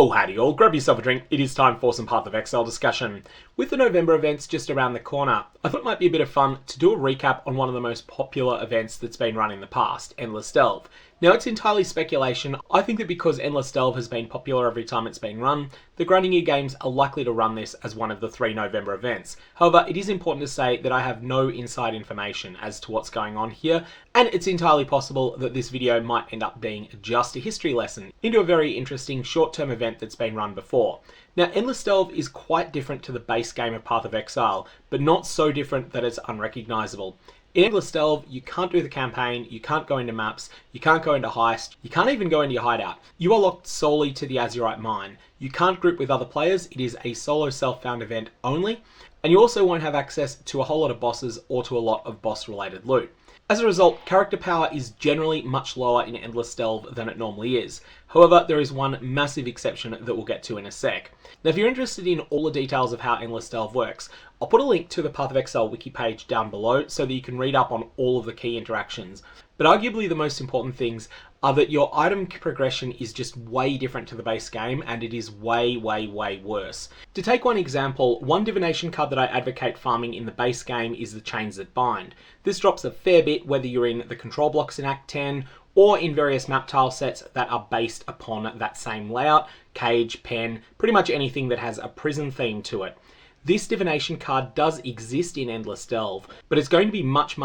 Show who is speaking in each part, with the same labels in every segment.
Speaker 1: Oh howdy all, grab yourself a drink, it is time for some Path of Exile discussion. With the November events just around the corner, I thought it might be a bit of fun to do a recap on one of the most popular events that's been run in the past, Endless Delve. Now it's entirely speculation. I think that because Endless Delve has been popular every time it's been run, the Grinding Gear games are likely to run this as one of the 3 November events. However, it is important to say that I have no inside information as to what's going on here, and it's entirely possible that this video might end up being just a history lesson into a very interesting short-term event that's been run before. Now, Endless Delve is quite different to the base game of Path of Exile, but not so different that it's unrecognisable. In Endless Delve, you can't do the campaign, you can't go into maps, you can't go into heist, you can't even go into your hideout. You are locked solely to the Azurite mine. You can't group with other players, it is a solo self-found event only, and you also won't have access to a whole lot of bosses or to a lot of boss-related loot. As a result, character power is generally much lower in Endless Delve than it normally is. However, there is one massive exception that we'll get to in a sec. Now, if you're interested in all the details of how Endless Delve works, I'll put a link to the Path of Exile wiki page down below so that you can read up on all of the key interactions. But arguably the most important things are that your item progression is just way different to the base game, and it is way worse. To take one example, one divination card that I advocate farming in the base game is the Chains That Bind. This drops a fair bit whether you're in the control blocks in Act 10 or in various map tile sets that are based upon that same layout, cage, pen, pretty much anything that has a prison theme to it. This divination card does exist in Endless Delve, but it's going to be much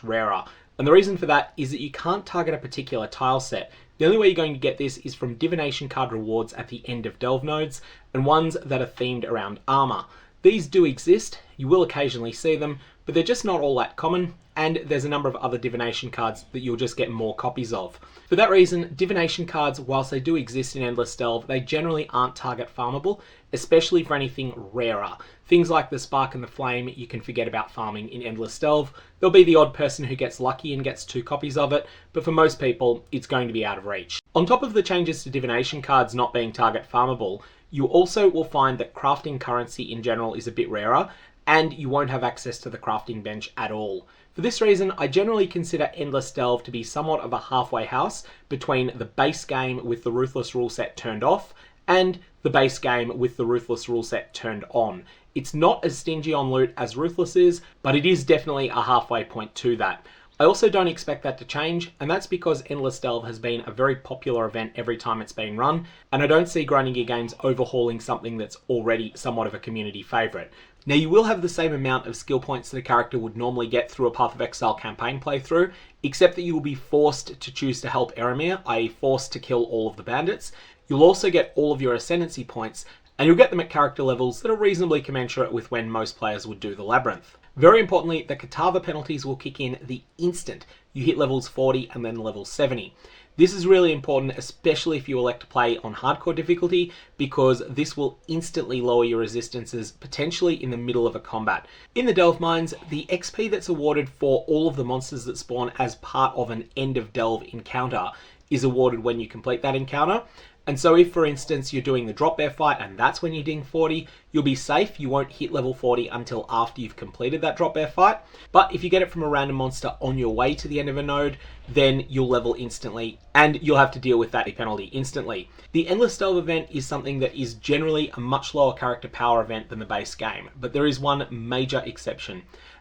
Speaker 1: rarer. And the reason for that is that you can't target a particular tile set. The only way you're going to get this is from divination card rewards at the end of Delve nodes, and ones that are themed around armor. These do exist, you will occasionally see them, but they're just not all that common, and there's a number of other divination cards that you'll just get more copies of. For that reason, divination cards, whilst they do exist in Endless Delve, they generally aren't target farmable, especially for anything rarer. Things like the Spark and the Flame you can forget about farming in Endless Delve. There'll be the odd person who gets lucky and gets 2 copies of it, but for most people, it's going to be out of reach. On top of the changes to divination cards not being target farmable, you also will find that crafting currency in general is a bit rarer, and you won't have access to the crafting bench at all. For this reason, I generally consider Endless Delve to be somewhat of a halfway house between the base game with the Ruthless rule set turned off and the base game with the Ruthless rule set turned on. It's not as stingy on loot as Ruthless is, but it is definitely a halfway point to that. I also don't expect that to change, and that's because Endless Delve has been a very popular event every time it's been run, and I don't see Grinding Gear games overhauling something that's already somewhat of a community favourite. Now, you will have the same amount of skill points that a character would normally get through a Path of Exile campaign playthrough, except that you will be forced to choose to help Eramir, i.e. forced to kill all of the bandits. You'll also get all of your Ascendancy points, and you'll get them at character levels that are reasonably commensurate with when most players would do the Labyrinth. Very importantly, the Katava penalties will kick in the instant you hit levels 40 and then level 70. This is really important, especially if you elect to play on hardcore difficulty, because this will instantly lower your resistances, potentially in the middle of a combat. In the Delve Mines, the XP that's awarded for all of the monsters that spawn as part of an end of Delve encounter is awarded when you complete that encounter. And so if, for instance, you're doing the drop bear fight and that's when you ding 40, you'll be safe. You won't hit level 40 until after you've completed that drop bear fight. But if you get it from a random monster on your way to the end of a node, then you'll level instantly and you'll have to deal with that penalty instantly. The Endless Delve event is something that is generally a much lower character power event than the base game, but there is one major exception.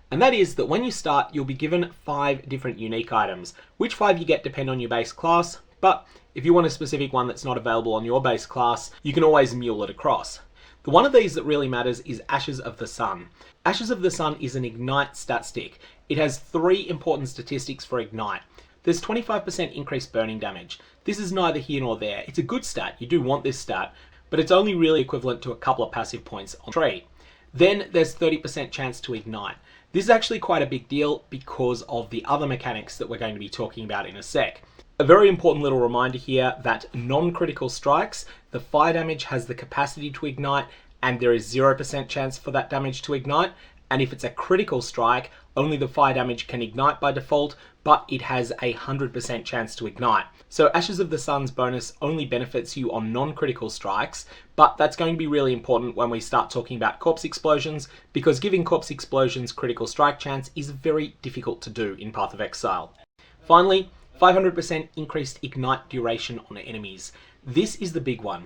Speaker 1: And that is that when you start, you'll be given 5 different unique items. Which 5 you get depend on your base class, but if you want a specific one that's not available on your base class, you can always mule it across. The one of these that really matters is Ashes of the Sun. Ashes of the Sun is an Ignite stat stick. It has 3 important statistics for Ignite. There's 25% increased burning damage. This is neither here nor there. It's a good stat, you do want this stat, but it's only really equivalent to a couple of passive points on 3. Then there's 30% chance to Ignite. This is actually quite a big deal because of the other mechanics that we're going to be talking about in a sec. A very important little reminder here that non-critical strikes, the fire damage has the capacity to ignite and there is 0% chance for that damage to ignite. And if it's a critical strike, only the fire damage can ignite by default, but it has a 100% chance to ignite. So Ashes of the Sun's bonus only benefits you on non-critical strikes, but that's going to be really important when we start talking about corpse explosions, because giving corpse explosions critical strike chance is very difficult to do in Path of Exile. Finally, 500% increased ignite duration on enemies. This is the big one.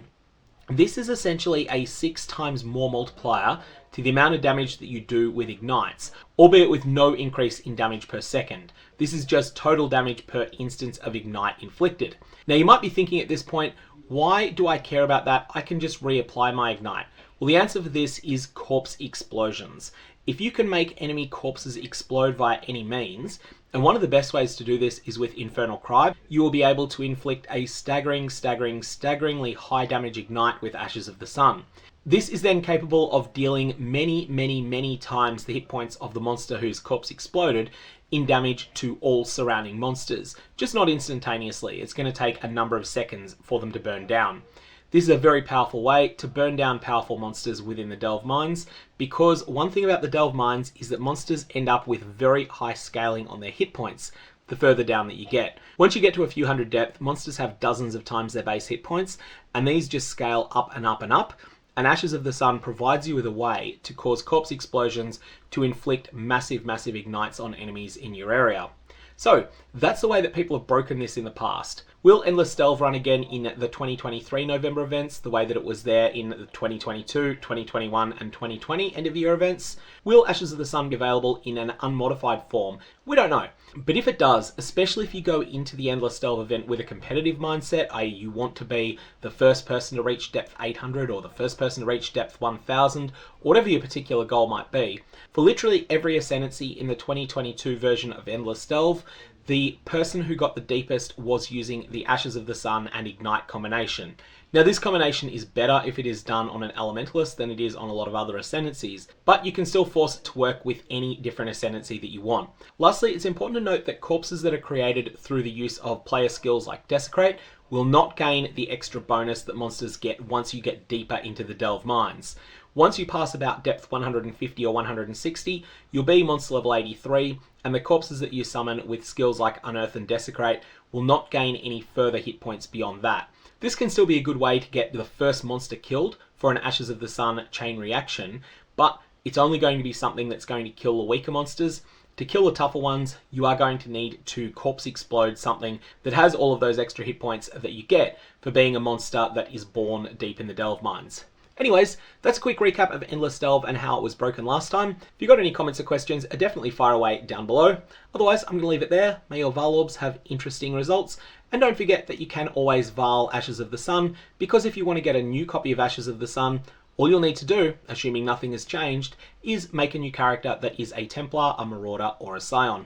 Speaker 1: This is essentially a 6 times more multiplier to the amount of damage that you do with ignites, albeit with no increase in damage per second. This is just total damage per instance of ignite inflicted. Now you might be thinking at this point, why do I care about that? I can just reapply my ignite. Well, the answer for this is corpse explosions. If you can make enemy corpses explode via any means, and one of the best ways to do this is with Infernal Cry, you will be able to inflict a staggeringly high damage ignite with Ashes of the Sun. This is then capable of dealing many times the hit points of the monster whose corpse exploded in damage to all surrounding monsters, just not instantaneously. It's going to take a number of seconds for them to burn down. This is a very powerful way to burn down powerful monsters within the Delve Mines, because one thing about the Delve Mines is that monsters end up with very high scaling on their hit points the further down that you get. Once you get to a few hundred depth, monsters have dozens of times their base hit points, and these just scale up and up and up, and Ashes of the Sun provides you with a way to cause corpse explosions to inflict massive ignites on enemies in your area. So that's the way that people have broken this in the past. Will Endless Delve run again in the 2023 November events, the way that it was there in the 2022, 2021 and 2020 end of year events? Will Ashes of the Sun be available in an unmodified form? We don't know. But if it does, especially if you go into the Endless Delve event with a competitive mindset, i.e. you want to be the first person to reach depth 800 or the first person to reach depth 1000, or whatever your particular goal might be, for literally every ascendancy in the 2022 version of Endless Delve, the person who got the deepest was using the Ashes of the Sun and Ignite combination. Now this combination is better if it is done on an Elementalist than it is on a lot of other ascendancies, but you can still force it to work with any different ascendancy that you want. Lastly, it's important to note that corpses that are created through the use of player skills like Desecrate will not gain the extra bonus that monsters get once you get deeper into the Delve Mines. Once you pass about depth 150 or 160, you'll be monster level 83, and the corpses that you summon with skills like Unearth and Desecrate will not gain any further hit points beyond that. This can still be a good way to get the first monster killed for an Ashes of the Sun chain reaction, but it's only going to be something that's going to kill the weaker monsters. To kill the tougher ones, you are going to need to corpse explode something that has all of those extra hit points that you get for being a monster that is born deep in the Delve Mines. Anyways, that's a quick recap of Endless Delve and how it was broken last time. If you've got any comments or questions, definitely fire away down below. Otherwise, I'm going to leave it there. May your Val Orbs have interesting results. And don't forget that you can always Val Ashes of the Sun, because if you want to get a new copy of Ashes of the Sun, all you'll need to do, assuming nothing has changed, is make a new character that is a Templar, a Marauder, or a Scion.